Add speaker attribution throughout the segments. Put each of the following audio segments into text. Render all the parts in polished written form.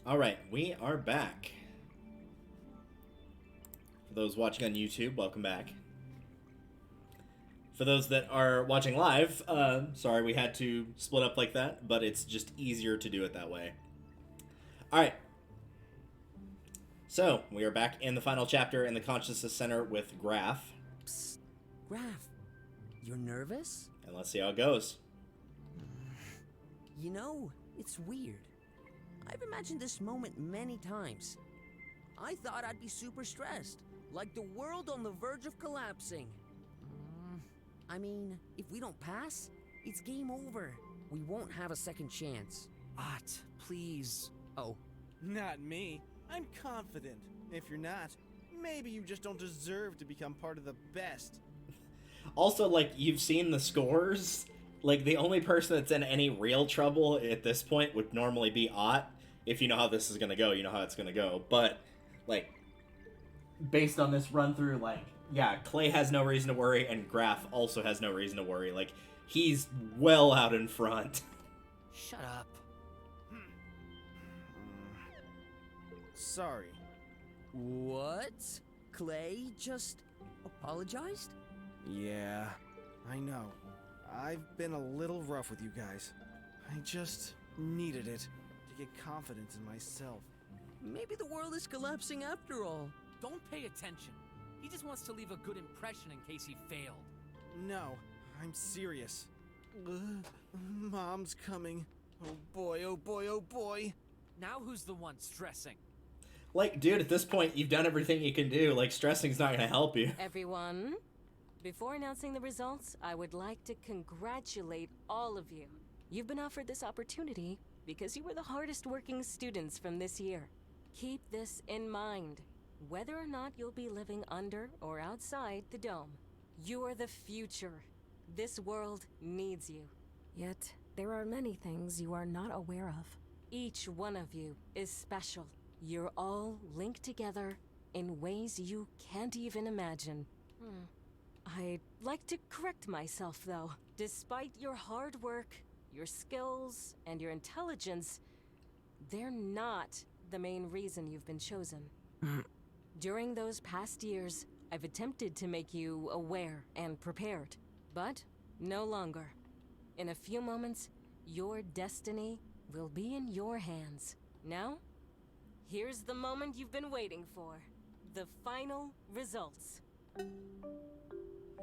Speaker 1: Alright, we are back. For those watching on YouTube, welcome back. For those that are watching live, sorry we had to split up like that, but it's just easier to do it that way. Alright. So, we are back in the final chapter in the Consciousness Center with Graf.
Speaker 2: Psst. Graf, you're nervous?
Speaker 1: And let's see how it goes.
Speaker 2: You know, it's weird. I've imagined this moment many times. I thought I'd be super stressed, like the world on the verge of collapsing. I mean, if we don't pass, it's game over. We won't have a second chance.
Speaker 3: Ott, please.
Speaker 2: Oh.
Speaker 3: Not me. I'm confident. If you're not, maybe you just don't deserve to become part of the best.
Speaker 1: Also, like, you've seen the scores. Like, the only person that's in any real trouble at this point would normally be Ott. If you know how this is gonna go, you know how it's gonna go. But, like, based on this run-through, like, yeah, Clay has no reason to worry, and Graf also has no reason to worry. Like, he's well out in front.
Speaker 2: Shut up.
Speaker 3: Sorry.
Speaker 2: What? Clay just apologized?
Speaker 3: Yeah, I know. I've been a little rough with you guys. I just needed it to get confidence in myself.
Speaker 2: Maybe the world is collapsing after all.
Speaker 4: Don't pay attention. He just wants to leave a good impression in case he failed.
Speaker 3: No, I'm serious. Mom's coming. Oh boy, oh boy, oh boy.
Speaker 4: Now who's the one stressing?
Speaker 1: Like, dude, at this point, you've done everything you can do. Like, stressing's not gonna help you.
Speaker 5: Everyone, before announcing the results, I would like to congratulate all of you. You've been offered this opportunity because you were the hardest working students from this year. Keep this in mind. Whether or not you'll be living under or outside the dome, you're the future. This world needs you. Yet, there are many things you are not aware of. Each one of you is special. You're all linked together in ways you can't even imagine. I'd like to correct myself, though. Despite your hard work, your skills, and your intelligence, they're not the main reason you've been chosen. During those past years, I've attempted to make you aware and prepared, but no longer. In a few moments, your destiny will be in your hands. Now, here's the moment you've been waiting for. The final results.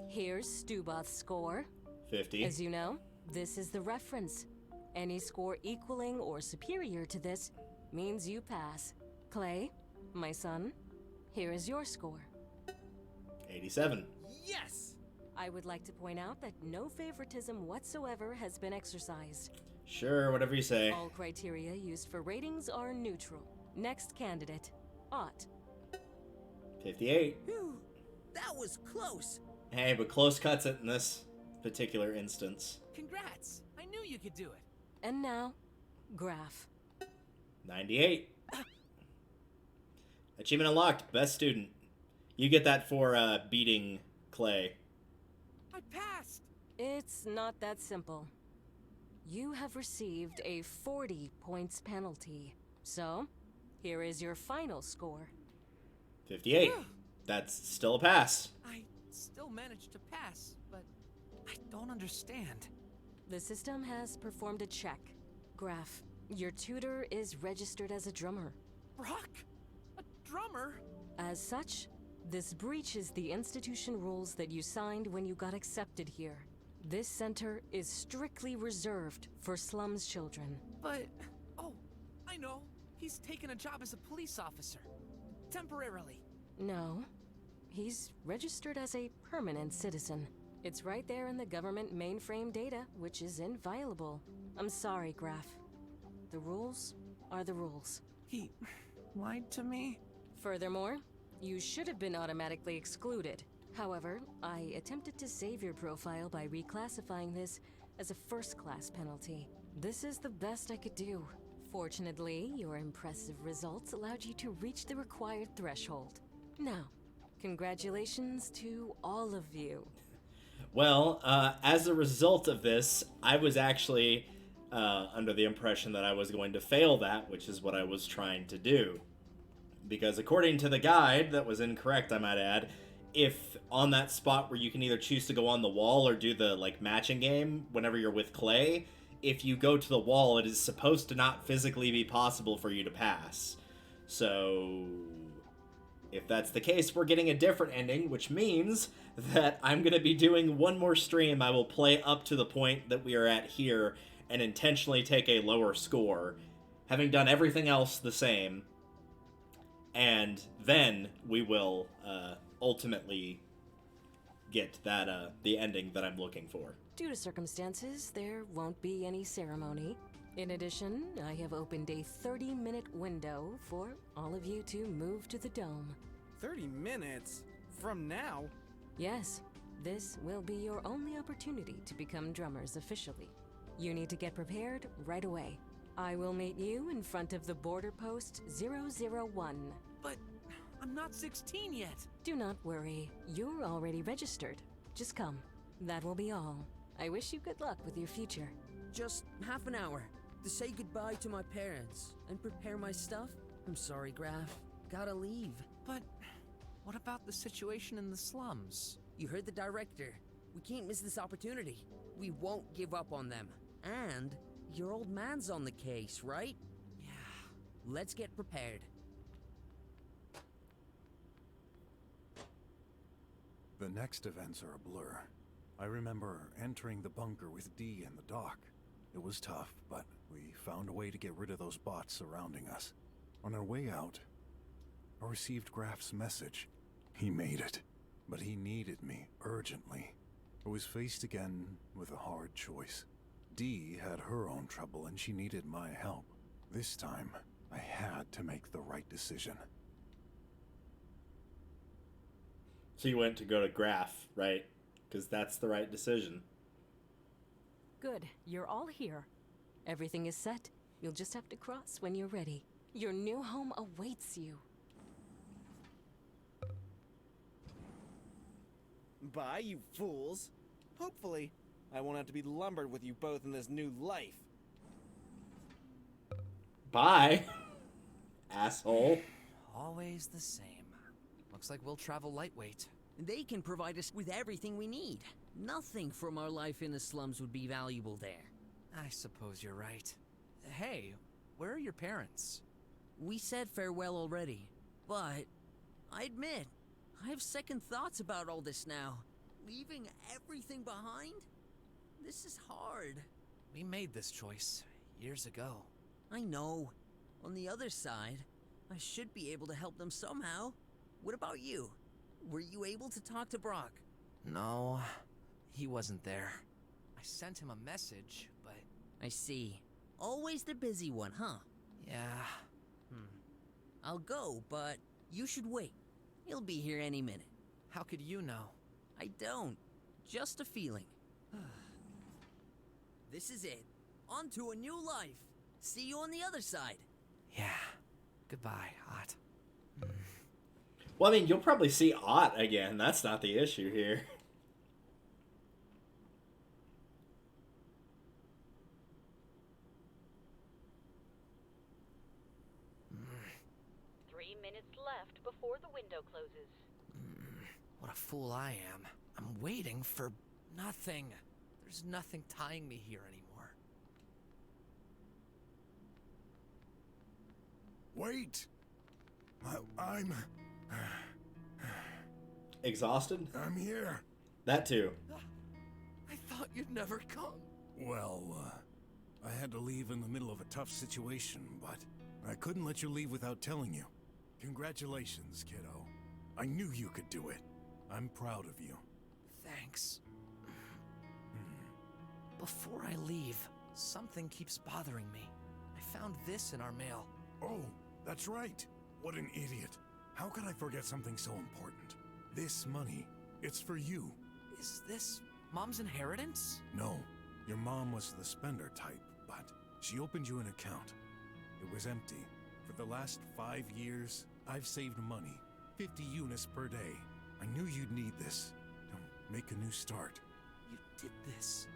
Speaker 5: Here's Stuboth's score.
Speaker 1: 50.
Speaker 5: As you know, this is the reference. Any score equaling or superior to this means you pass. Clay, my son, here is your score.
Speaker 1: 87.
Speaker 3: Yes!
Speaker 5: I would like to point out that no favoritism whatsoever has been exercised.
Speaker 1: Sure, whatever you say.
Speaker 5: All criteria used for ratings are neutral. Next candidate, Ott.
Speaker 1: 58.
Speaker 2: Phew, that was close.
Speaker 1: Hey, but close cuts it in this particular instance.
Speaker 4: Congrats! I knew you could do it.
Speaker 5: And now, Graf.
Speaker 1: 98. Achievement unlocked. Best student. You get that for beating Clay.
Speaker 4: I passed!
Speaker 5: It's not that simple. You have received a 40 points penalty. So, here is your final score.
Speaker 1: 58. That's still a pass.
Speaker 4: I still managed to pass, but I don't understand.
Speaker 5: The system has performed a check. Graf, your tutor is registered as a drummer.
Speaker 4: Brok? A drummer?
Speaker 5: As such, this breaches the institution rules that you signed when you got accepted here. This center is strictly reserved for slums children.
Speaker 4: But... oh, I know. He's taken a job as a police officer. Temporarily.
Speaker 5: No, he's registered as a permanent citizen. It's right there in the government mainframe data, which is inviolable. I'm sorry, Graf. The rules are the rules.
Speaker 4: He lied to me?
Speaker 5: Furthermore, you should have been automatically excluded. However, I attempted to save your profile by reclassifying this as a first-class penalty. This is the best I could do. Fortunately, your impressive results allowed you to reach the required threshold. Now, congratulations to all of you.
Speaker 1: Well, as a result of this, I was actually under the impression that I was going to fail that, which is what I was trying to do. Because according to the guide, that was incorrect, I might add, if on that spot where you can either choose to go on the wall or do the, like, matching game whenever you're with Clay, if you go to the wall, it is supposed to not physically be possible for you to pass. So, if that's the case, we're getting a different ending, which means that I'm going to be doing one more stream. I will play up to the point that we are at here and intentionally take a lower score, having done everything else the same, and then we will ultimately get that the ending that I'm looking for.
Speaker 5: Due to circumstances, there won't be any ceremony. In addition, I have opened a 30-minute window for all of you to move to the dome.
Speaker 3: 30 minutes? From now?
Speaker 5: Yes, this will be your only opportunity to become drummers officially. You need to get prepared right away. I will meet you in front of the border post 001.
Speaker 4: But I'm not 16 yet.
Speaker 5: Do not worry, you're already registered. Just come. That will be all. I wish you good luck with your future.
Speaker 2: Just half an hour to say goodbye to my parents and prepare my stuff. I'm sorry, Graf. Gotta leave.
Speaker 4: But what about the situation in the slums?
Speaker 2: You heard the director. We can't miss this opportunity. We won't give up on them. And your old man's on the case, right?
Speaker 4: Yeah.
Speaker 2: Let's get prepared.
Speaker 6: The next events are a blur. I remember entering the bunker with Dee and the doc. It was tough, but we found a way to get rid of those bots surrounding us. On our way out, I received Graf's message. He made it, but he needed me urgently. I was faced again with a hard choice. Dee had her own trouble and she needed my help. This time, I had to make the right decision.
Speaker 1: So you went to go to Graf, right? Because that's the right decision.
Speaker 5: Good, you're all here. Everything is set. You'll just have to cross when you're ready. Your new home awaits you.
Speaker 3: Bye, you fools. Hopefully, I won't have to be lumbered with you both in this new life.
Speaker 1: Bye, asshole.
Speaker 4: Always the same. Looks like we'll travel lightweight.
Speaker 2: They can provide us with everything we need. Nothing from our life in the slums would be valuable there.
Speaker 4: I suppose you're right. Hey, where are your parents?
Speaker 2: We said farewell already, but I admit, I have second thoughts about all this now. Leaving everything behind? This is hard.
Speaker 4: We made this choice years ago.
Speaker 2: I know. On the other side, I should be able to help them somehow. What about you? Were you able to talk to Brok?
Speaker 4: No, he wasn't there. I sent him a message, but...
Speaker 2: I see. Always the busy one, huh?
Speaker 4: yeah.
Speaker 2: I'll go, but you should wait. He'll be here any minute.
Speaker 4: How could you know?
Speaker 2: I don't. Just a feeling. This is it. On to a new life. See you on the other side.
Speaker 4: Yeah. Goodbye, Hot.
Speaker 1: Well, I mean, you'll probably see Ott again. That's not the issue here.
Speaker 7: Left before the window closes.
Speaker 4: What a fool I am. I'm waiting for nothing. There's nothing tying me here anymore.
Speaker 6: Wait! I'm
Speaker 1: Exhausted?
Speaker 6: I'm here.
Speaker 1: That too.
Speaker 4: I thought you'd never come.
Speaker 6: Well, I had to leave in the middle of a tough situation, but I couldn't let you leave without telling you. Congratulations, kiddo. I knew you could do it. I'm proud of you.
Speaker 4: Thanks. Before I leave, something keeps bothering me. I found this in our mail.
Speaker 6: Oh, that's right. What an idiot. How could I forget something so important? This money, it's for you.
Speaker 4: Is this Mom's inheritance?
Speaker 6: No, your mom was the spender type, but she opened you an account. It was empty. For the last 5 years, I've saved money. 50 units per day. I knew you'd need this. Make a new start.
Speaker 4: You did this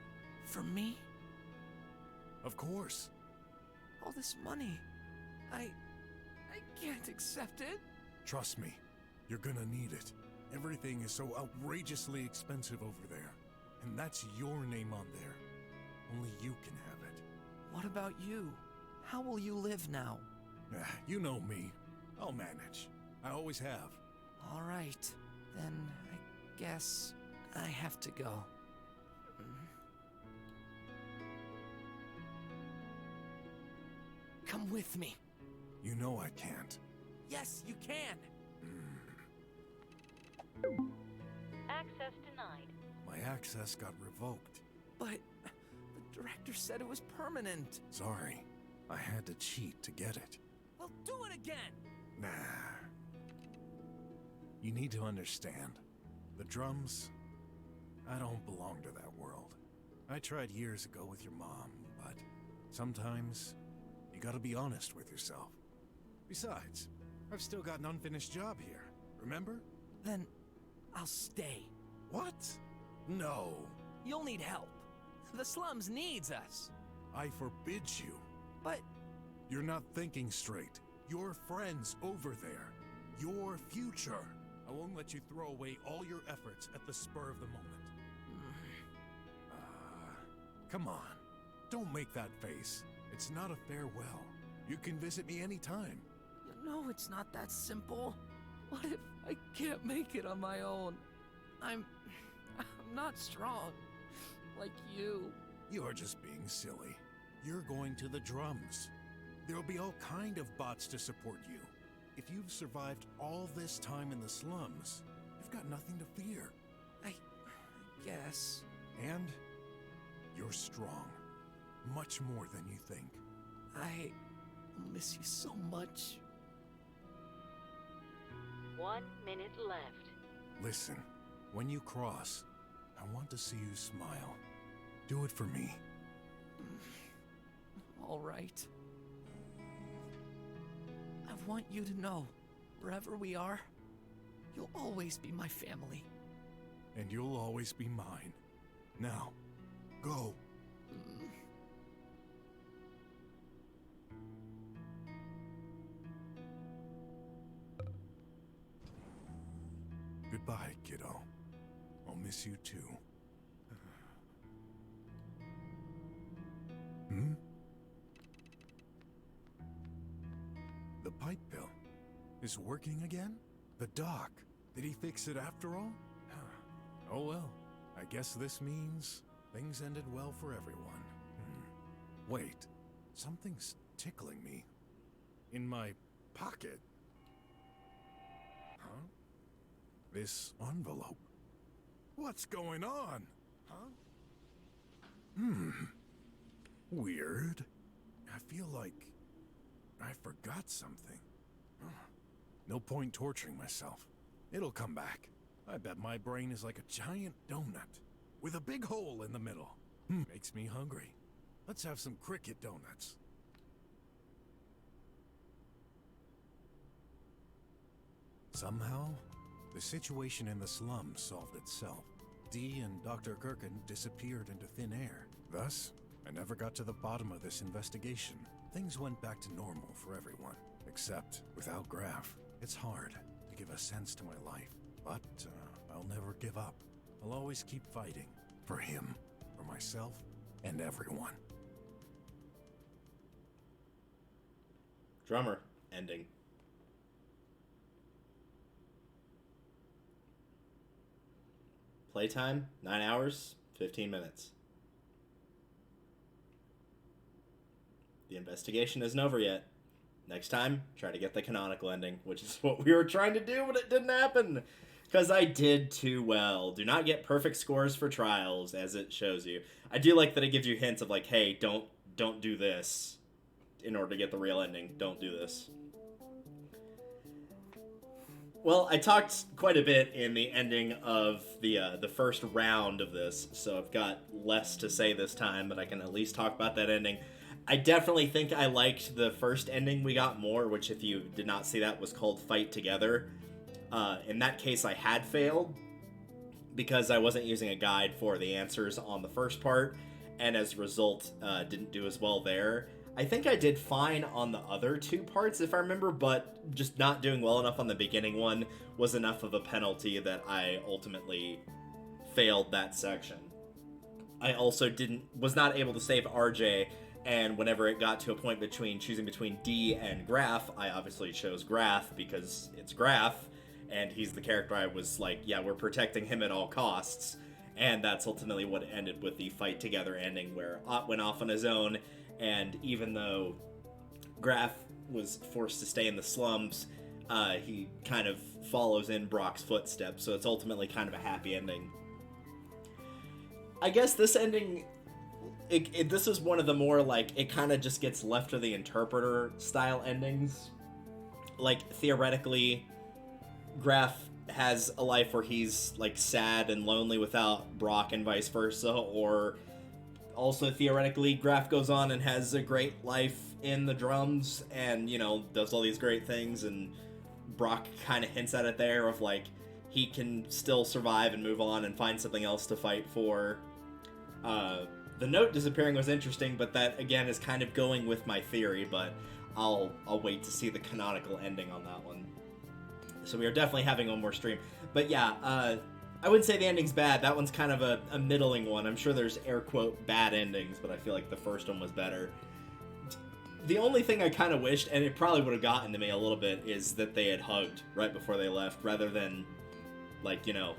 Speaker 4: for me?
Speaker 6: Of course.
Speaker 4: All this money. I can't accept it.
Speaker 6: Trust me, you're gonna need it. Everything is so outrageously expensive over there. And that's your name on there. Only you can have it.
Speaker 4: What about you? How will you live now?
Speaker 6: You know me. I'll manage. I always have.
Speaker 4: All right. Then I guess I have to go. Come with me.
Speaker 6: You know I can't.
Speaker 4: Yes, you can.
Speaker 7: Access denied.
Speaker 6: My access got revoked.
Speaker 4: But the director said it was permanent.
Speaker 6: Sorry. I had to cheat to get it.
Speaker 4: Well, do it again.
Speaker 6: Nah. You need to understand. The drums, I don't belong to that world. I tried years ago with your mom, but sometimes you gotta be honest with yourself. Besides, I've still got an unfinished job here, remember?
Speaker 4: Then I'll stay.
Speaker 6: What? No.
Speaker 4: You'll need help. The slums needs us.
Speaker 6: I forbid you.
Speaker 4: But
Speaker 6: You're not thinking straight. Your friends over there. Your future. I won't let you throw away all your efforts at the spur of the moment. Come on. Don't make that face. It's not a farewell. You can visit me anytime.
Speaker 4: you know it's not that simple. What if I can't make it on my own? I'm not strong. Like you.
Speaker 6: You're just being silly. You're going to the drums. There'll be all kind of bots to support you. If you've survived all this time in the slums, you've got nothing to fear.
Speaker 4: I guess.
Speaker 6: And you're strong. Much more than you think.
Speaker 4: I miss you so much.
Speaker 7: 1 minute left.
Speaker 6: Listen, when you cross, I want to see you smile. Do it for me.
Speaker 4: All right. I want you to know, wherever we are, you'll always be my family.
Speaker 6: And you'll always be mine. Now, go. Goodbye, kiddo. I'll miss you too. Hmm? The pipe pill is working again? The doc, did he fix it after all? Oh well, I guess this means things ended well for everyone. Wait, something's tickling me. In my pocket. Huh? This envelope. What's going on? Huh? Weird. I feel like I forgot something. No point torturing myself. It'll come back. I bet my brain is like a giant donut with a big hole in the middle. Makes me hungry. Let's have some cricket donuts. Somehow, the situation in the slums solved itself. Dee and Dr. Gherkin disappeared into thin air. Thus, I never got to the bottom of this investigation. Things went back to normal for everyone. Except, without Graf, it's hard to give a sense to my life. But, I'll never give up. I'll always keep fighting. For him, for myself, and everyone.
Speaker 1: Drummer. Ending. Playtime, 9 hours, 15 minutes. The investigation isn't over yet. Next time, try to get the canonical ending, which is what we were trying to do, but it didn't happen. Because I did too well. Do not get perfect scores for trials, as it shows you. I do like that it gives you hints of like, hey, don't do this in order to get the real ending. Don't do this. Well, I talked quite a bit in the ending of the first round of this, so I've got less to say this time, but I can at least talk about that ending. I definitely think I liked the first ending we got more, which if you did not see that was called Fight Together. In that case, I had failed because I wasn't using a guide for the answers on the first part, and as a result, didn't do as well there. I think I did fine on the other 2 parts, if I remember, but just not doing well enough on the beginning one was enough of a penalty that I ultimately failed that section. I also was not able to save RJ, and whenever it got to a point choosing between D and Graf, I obviously chose Graf because it's Graf, and he's the character I was like, yeah, we're protecting him at all costs. And that's ultimately what ended with the fight together ending, where Ott went off on his own, and even though Graf was forced to stay in the slums, he kind of follows in Brok's footsteps, so it's ultimately kind of a happy ending. I guess this ending, this is one of the more, like, it kind of just gets left to the interpreter style endings. Like, theoretically, Graf has a life where he's, like, sad and lonely without Brok and vice versa, or also theoretically Graf goes on and has a great life in the drums and, you know, does all these great things, and Brok kind of hints at it there of, like, he can still survive and move on and find something else to fight for. The note disappearing was interesting, but that, again, is kind of going with my theory, but I'll wait to see the canonical ending on that one. So we are definitely having one more stream. But yeah, I wouldn't say the ending's bad. That one's kind of a middling one. I'm sure there's air quote bad endings, but I feel like the first one was better. The only thing I kind of wished, and it probably would have gotten to me a little bit, is that they had hugged right before they left, rather than, like, you know,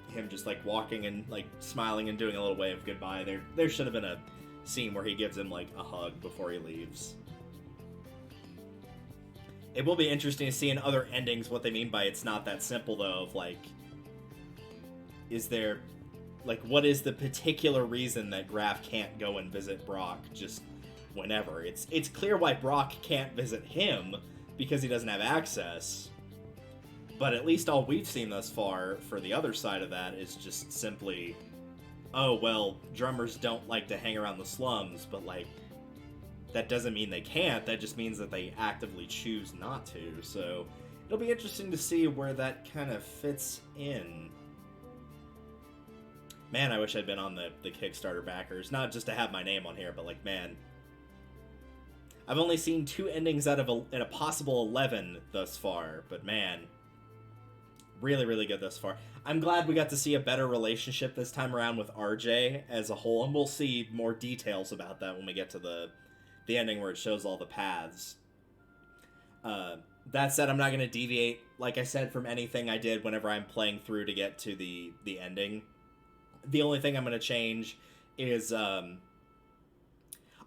Speaker 1: him just, like, walking and, like, smiling and doing a little wave of goodbye. There should have been a scene where he gives him, like, a hug before he leaves. It will be interesting to see in other endings what they mean by it's not that simple, though, of, like, is there, like, what is the particular reason that Graf can't go and visit Brok just whenever? It's clear why Brok can't visit him, because he doesn't have access. But at least all we've seen thus far for the other side of that is just simply, oh, well, drummers don't like to hang around the slums, but, like, that doesn't mean they can't, that just means that they actively choose not to. So it'll be interesting to see where that kind of fits in. Man, I wish I'd been on the Kickstarter backers, not just to have my name on here, but, like, man, I've only seen 2 endings out of a possible 11 thus far, but man, really, really good thus far. I'm glad we got to see a better relationship this time around with RJ as a whole, and we'll see more details about that when we get to the ending where it shows all the paths. That said, I'm not going to deviate, like I said, from anything I did whenever I'm playing through to get to the ending. The only thing I'm going to change is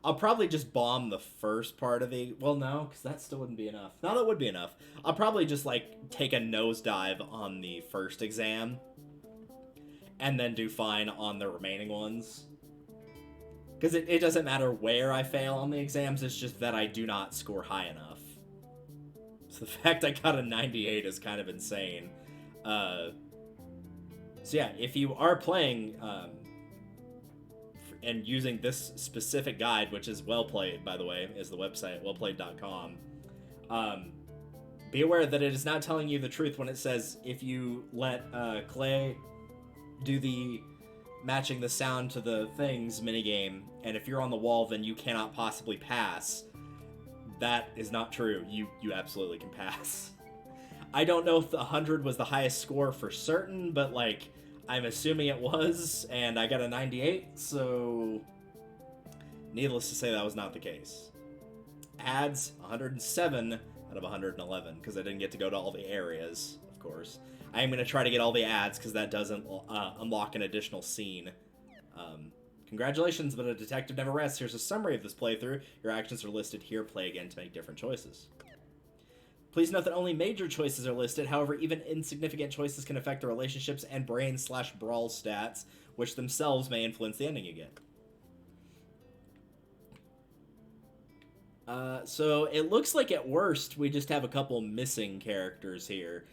Speaker 1: I'll probably just bomb the first part of the... Well, no, because that still wouldn't be enough. No, that would be enough. I'll probably just, like, take a nosedive on the first exam and then do fine on the remaining ones. Because it doesn't matter where I fail on the exams, it's just that I do not score high enough. So the fact I got a 98 is kind of insane. So yeah, if you are playing... and using this specific guide, which is Well Played, by the way, is the website, wellplayed.com, be aware that it is not telling you the truth when it says if you let Clay do the matching the sound to the things minigame, and if you're on the wall, then you cannot possibly pass. That is not true. You absolutely can pass. I don't know if the 100 was the highest score for certain, but, like, I'm assuming it was, and I got a 98, so needless to say that was not the case. Ads, 107 out of 111, because I didn't get to go to all the areas, of course. I am going to try to get all the ads, because that doesn't unlock an additional scene. Congratulations, but a detective never rests. Here's a summary of this playthrough. Your actions are listed here. Play again to make different choices. Please note that only major choices are listed. However, even insignificant choices can affect the relationships and brain/brawl stats, which themselves may influence the ending you get. So it looks like at worst we just have a couple missing characters here.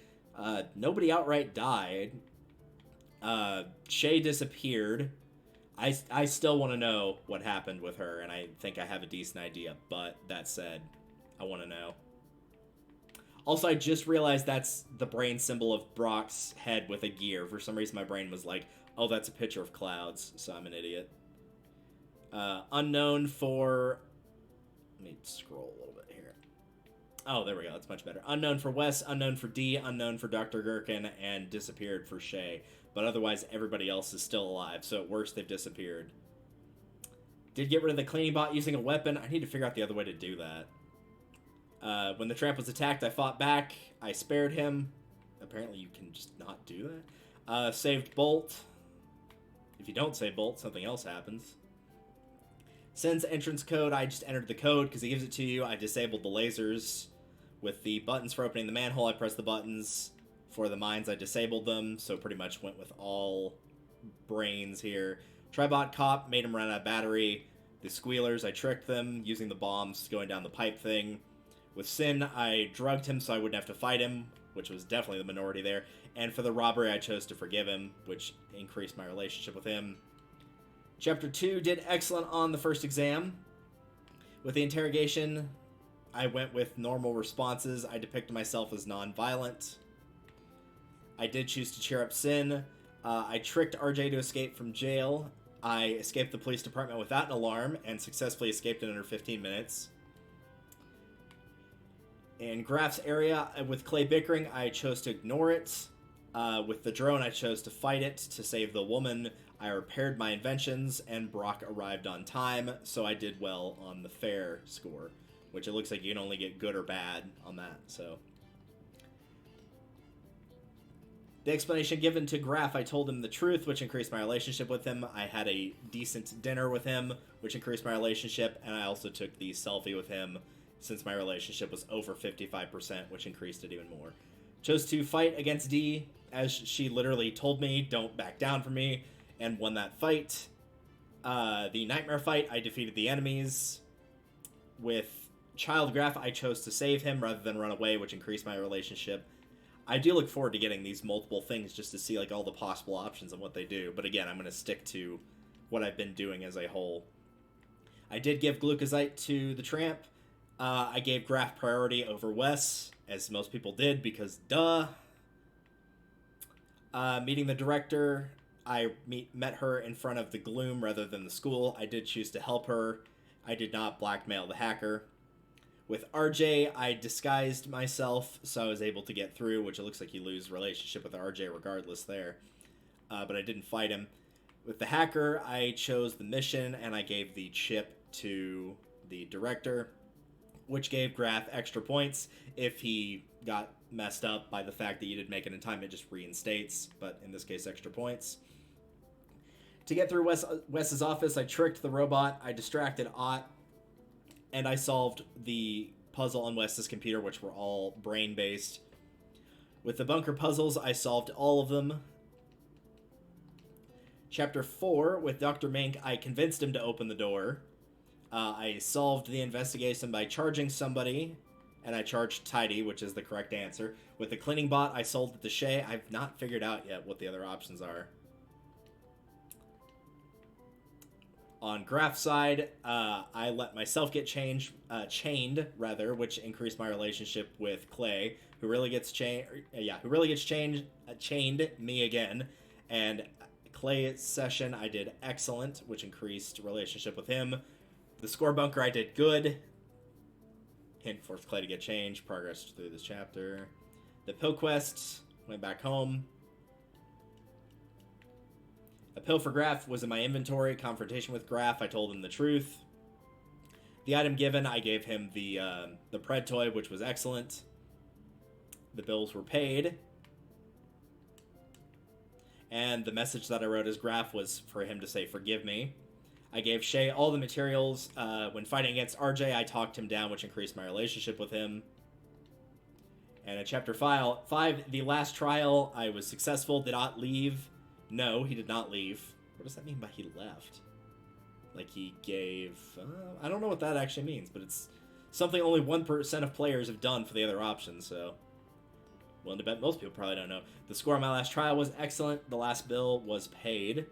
Speaker 1: Nobody outright died. Shay disappeared. I still want to know what happened with her, and I think I have a decent idea, but that said, I want to know. Also, I just realized that's the brain symbol of Brok's head with a gear. For some reason, my brain was like, oh, that's a picture of clouds, so I'm an idiot. Unknown for... Let me scroll a little bit here. Oh, there we go. That's much better. Unknown for Wes, unknown for D, unknown for Dr. Gherkin, and disappeared for Shay. But otherwise, everybody else is still alive. So at worst, they've disappeared. Did get rid of the cleaning bot using a weapon. I need to figure out the other way to do that. When the tramp was attacked, I fought back. I spared him. Apparently, you can just not do that. Saved Bolt. If you don't save Bolt, something else happens. Sends entrance code. I just entered the code because he gives it to you. I disabled the lasers. With the buttons for opening the manhole, I pressed the buttons. For the mines, I disabled them. So pretty much went with all brains here. Tribot Cop, made him run out of battery. The Squealers, I tricked them using the bombs going down the pipe thing. With Sin, I drugged him so I wouldn't have to fight him, which was definitely the minority there. And for the robbery, I chose to forgive him, which increased my relationship with him. Chapter 2 did excellent on the first exam. With the interrogation, I went with normal responses. I depicted myself as non-violent. I did choose to cheer up Sin. I tricked RJ to escape from jail. I escaped the police department without an alarm and successfully escaped in under 15 minutes. In Graf's area, with Clay bickering, I chose to ignore it. With the drone, I chose to fight it to save the woman. I repaired my inventions, and Brok arrived on time, so I did well on the fair score, which it looks like you can only get good or bad on that, so... The explanation given to Graf, I told him the truth, which increased my relationship with him. I had a decent dinner with him, which increased my relationship, and I also took the selfie with him, since my relationship was over 55%, which increased it even more. Chose to fight against D, as she literally told me, don't back down from me, and won that fight. The Nightmare fight, I defeated the enemies. With Child Graf, I chose to save him rather than run away, which increased my relationship. I do look forward to getting these multiple things just to see like all the possible options and what they do. But again, I'm going to stick to what I've been doing as a whole. I did give Glucosite to the Tramp. I gave Graf priority over Wes, as most people did, because duh. Meeting the director, I met her in front of the Gloom rather than the school. I did choose to help her. I did not blackmail the hacker. With RJ, I disguised myself, so I was able to get through, which it looks like you lose relationship with RJ regardless there. But I didn't fight him. With the hacker, I chose the mission, and I gave the chip to the director, which gave Graf extra points. If he got messed up by the fact that you didn't make it in time, it just reinstates, but in this case, extra points. To get through Wes's office, I tricked the robot, I distracted Ott, and I solved the puzzle on Wes's computer, which were all brain-based. With the bunker puzzles, I solved all of them. Chapter 4, with Dr. Mink, I convinced him to open the door. I solved the investigation by charging somebody, and I charged Tidy, which is the correct answer. With the cleaning bot, I sold it to Shay. I've not figured out yet what the other options are. On Graf's side, I let myself get chained, which increased my relationship with Clay, who really gets chained me again. And Clay's session, I did excellent, which increased relationship with him. The score bunker, I did good. Hint forced Clay to get changed. Progress through this chapter. The pill quest, went back home. A pill for Graf was in my inventory. Confrontation with Graf, I told him the truth. The item given, I gave him the Pred toy, which was excellent. The bills were paid. And the message that I wrote as Graf was for him to say, forgive me. I gave Shay all the materials. When fighting against RJ, I talked him down, which increased my relationship with him. And in Chapter 5, the last trial, I was successful, did not leave. No, he did not leave. What does that mean by he left? Like he gave... I don't know what that actually means, but it's something only 1% of players have done for the other options, so... Willing to bet most people probably don't know. The score on my last trial was excellent. The last bill was paid.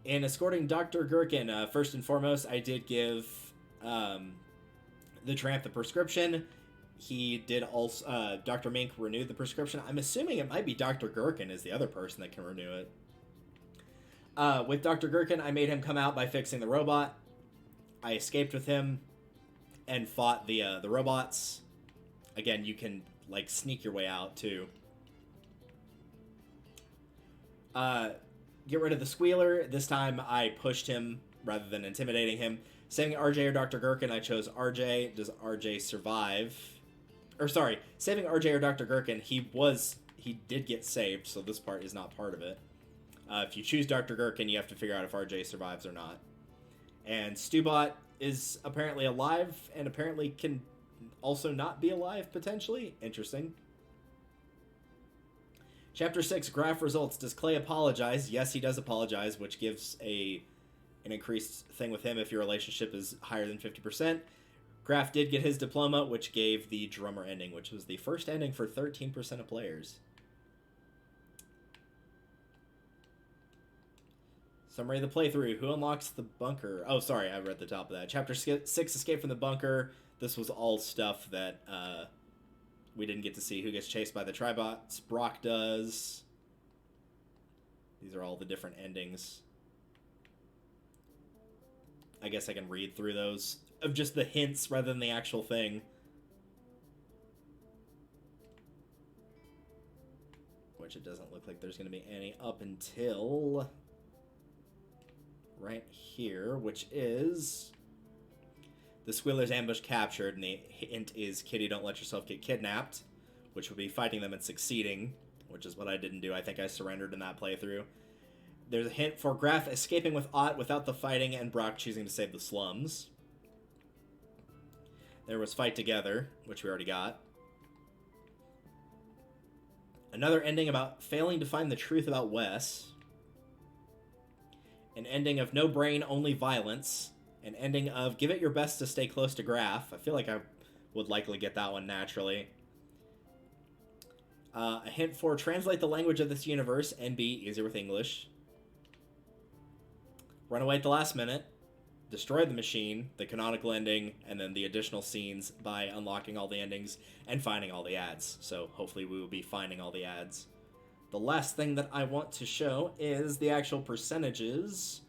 Speaker 1: In escorting Dr. Gherkin, first and foremost, I did give the Tramp the prescription. He did also... Dr. Mink renewed the prescription. I'm assuming it might be Dr. Gherkin is the other person that can renew it. With Dr. Gherkin, I made him come out by fixing the robot. I escaped with him and fought the robots. Again, you can, like, sneak your way out, too. Get rid of the Squealer. This time, I pushed him rather than intimidating him. Saving RJ or Dr. Gherkin, I chose RJ. Does RJ survive? Or, sorry, saving RJ or Dr. Gherkin, he did get saved, so this part is not part of it. If you choose Dr. Gherkin, you have to figure out if RJ survives or not. And Stubot is apparently alive, and apparently can also not be alive, potentially. Interesting. Chapter 6, Graph results. Does Clay apologize? Yes, he does apologize, which gives an increased thing with him if your relationship is higher than 50%. Graph did get his diploma, which gave the drummer ending, which was the first ending for 13% of players. Summary of the playthrough. Who unlocks the bunker? Oh, sorry, I read the top of that. Chapter 6, Escape from the Bunker. This was all stuff that we didn't get to see. Who gets chased by the Tribots? Brok does. These are all the different endings. I guess I can read through those of just the hints rather than the actual thing. Which it doesn't look like there's going to be any up until right here, which is the Squealer's ambush captured, and the hint is Kitty, don't let yourself get kidnapped, which would be fighting them and succeeding, which is what I didn't do. I think I surrendered in that playthrough. There's a hint for Graph escaping with Ott without the fighting, and Brok choosing to save the slums. There was Fight Together, which we already got. Another ending about failing to find the truth about Wes. An ending of No Brain, Only Violence. An ending of Give It Your Best to Stay Close to Graph. I feel like I would likely get that one naturally. A hint for Translate the Language of This Universe, NB, easier with English. Run Away at the Last Minute. Destroy the Machine, the canonical ending, and then the additional scenes by unlocking all the endings and finding all the ads. So hopefully we will be finding all the ads. The last thing that I want to show is the actual percentages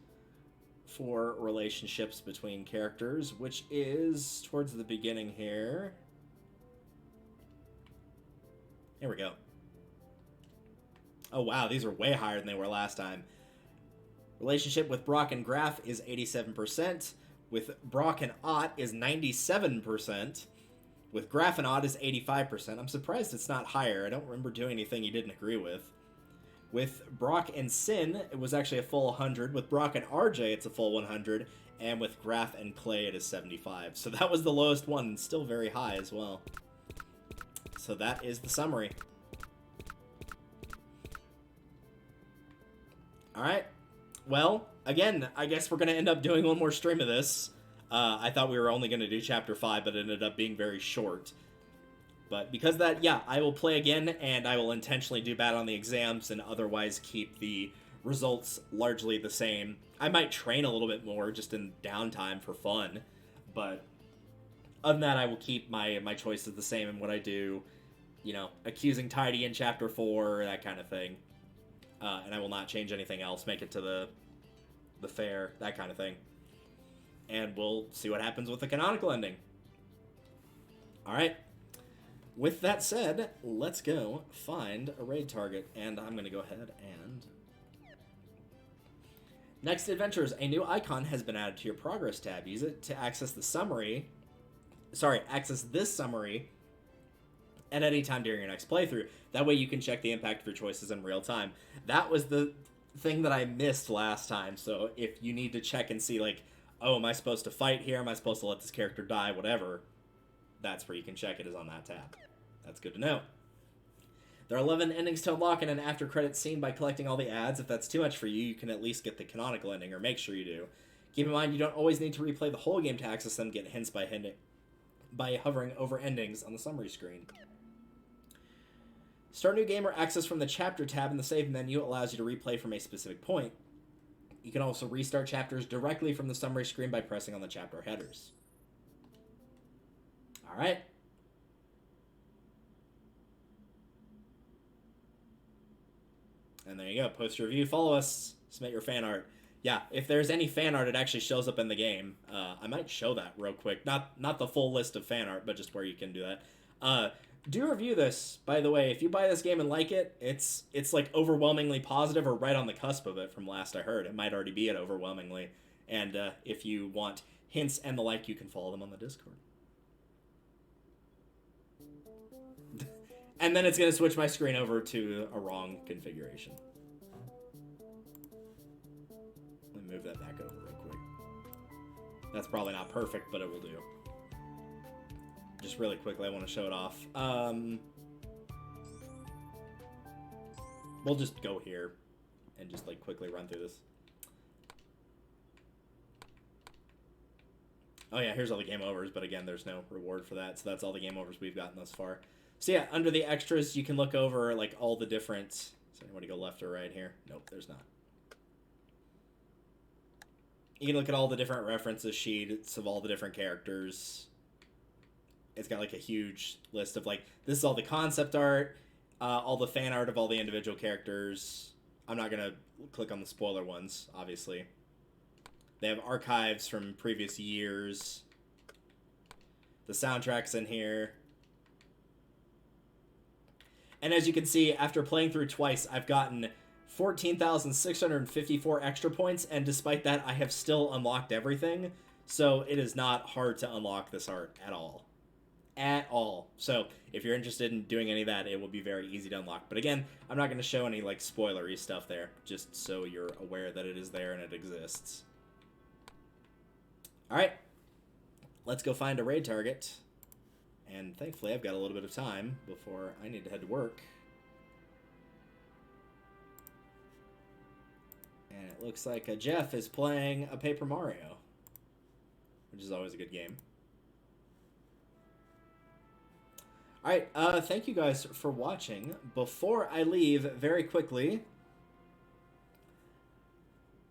Speaker 1: for relationships between characters, which is towards the beginning here. Here we go. Oh wow, these are way higher than they were last time. Relationship with Brok and Graph is 87%. With Brok and Ott is 97%. With Graph and Ott is 85%. I'm surprised it's not higher. I don't remember doing anything you didn't agree with. With Brok and Sin, it was actually a full 100. With Brok and RJ, it's a full 100. And with Graph and Clay, it is 75. So that was the lowest one, and still very high as well. So that is the summary. Alright. Well, again, I guess we're going to end up doing one more stream of this. I thought we were only going to do Chapter 5, but it ended up being very short. But because of that, yeah, I will play again, and I will intentionally do bad on the exams and otherwise keep the results largely the same. I might train a little bit more just in downtime for fun, but other than that, I will keep my choices the same in what I do. You know, accusing Tidy in Chapter 4, that kind of thing. And I will not change anything else, make it to the fair, that kind of thing. And we'll see what happens with the canonical ending. Alright. With that said, let's go find a raid target. And I'm going to go ahead and... Next Adventures, a new icon has been added to your progress tab. Use it to access the summary. Sorry, access this summary at any time during your next playthrough. That way you can check the impact of your choices in real time. That was the thing that I missed last time, so if you need to check and see, like, oh, am I supposed to fight here? Am I supposed to let this character die? Whatever. That's where you can check it, is on that tab. That's good to know. There are 11 endings to unlock in an after-credits scene. By collecting all the ads. If that's too much for you, you can at least get the canonical ending, or make sure you do. Keep in mind, you don't always need to replay the whole game to access them. Get hints by hovering over endings on the summary screen. Start new game or access from the chapter tab in the save menu allows you to replay from a specific point. You can also restart chapters directly from the summary screen by pressing on the chapter headers. Alright. And there you go. Post your review. Follow us. Submit your fan art. Yeah, if there's any fan art, it actually shows up in the game. I might show that real quick. Not the full list of fan art, but just where you can do that. Do review this, by the way. If you buy this game and like it, it's like overwhelmingly positive or right on the cusp of it from last I heard. It might already be at overwhelmingly. And if you want hints and the like, you can follow them on the Discord. And then it's going to switch my screen over to a wrong configuration. Let me move that back over real quick. That's probably not perfect, but it will do. Just really quickly, I want to show it off. We'll just go here and just like quickly run through this. Oh yeah, here's all the game overs, but again, there's no reward for that, so that's all the game overs we've gotten thus far. So yeah, under the extras, you can look over like all the different... Does anybody go left or right here? Nope, there's not. You can look at all the different references sheets of all the different characters. It's got like a huge list of like, this is all the concept art, all the fan art of all the individual characters. I'm not going to click on the spoiler ones, obviously. They have archives from previous years. The soundtrack's in here. And as you can see, after playing through twice, I've gotten 14,654 extra points, and despite that, I have still unlocked everything. So it is not hard to unlock this art at all. At all. So if you're interested in doing any of that, it will be very easy to unlock. But again, I'm not going to show any like spoilery stuff there, just so you're aware that it is there and it exists. Alright, let's go find a raid target. And thankfully, I've got a little bit of time before I need to head to work. And it looks like Jeff is playing a Paper Mario, which is always a good game. Alright, thank you guys for watching. Before I leave, very quickly,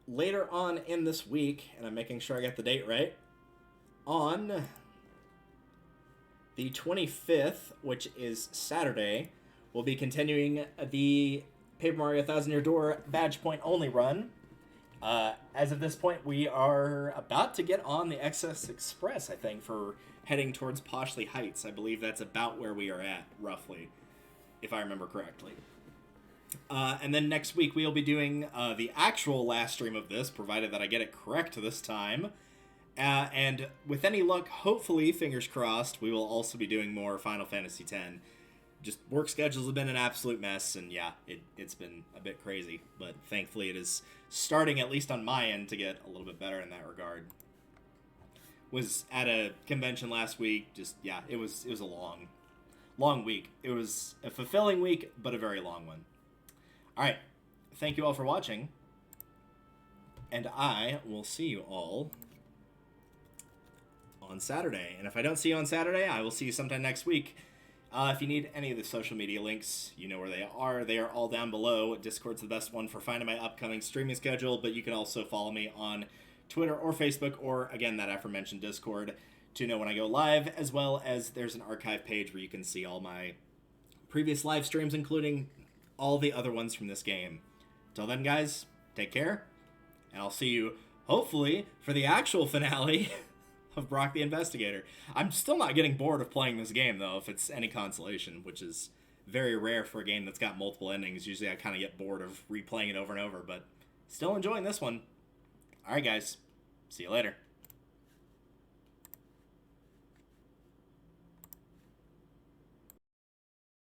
Speaker 1: later on in this week, and I'm making sure I get the date right, on the 25th, which is Saturday, we'll be continuing the Paper Mario Thousand Year Door badge point only run. As of this point, we are about to get on the Excess Express, I think, for heading towards Poshley Heights. I believe that's about where we are at, roughly, if I remember correctly. And then next week, we'll be doing the actual last stream of this, provided that I get it correct this time. And with any luck, hopefully, fingers crossed, we will also be doing more Final Fantasy X. Just work schedules have been an absolute mess, and yeah, it's been a bit crazy. But thankfully, it is starting, at least on my end, to get a little bit better in that regard. Was at a convention last week. Just, yeah, it was a long week. It was a fulfilling week, but a very long one. Alright, thank you all for watching, and I will see you all on Saturday. And if I don't see you on Saturday, I will see you sometime next week. If you need any of the social media links, you know where they are. They are all down below. Discord's the best one for finding my upcoming streaming schedule, but you can also follow me on Twitter or Facebook, or, again, that aforementioned Discord, to know when I go live, as well as there's an archive page where you can see all my previous live streams, including all the other ones from this game. Till then, guys, take care, and I'll see you, hopefully, for the actual finale of Brok the InvestiGator. I'm still not getting bored of playing this game, though, if it's any consolation, which is very rare for a game that's got multiple endings. Usually I kind of get bored of replaying it over and over, but still enjoying this one. Alright, guys. See you later.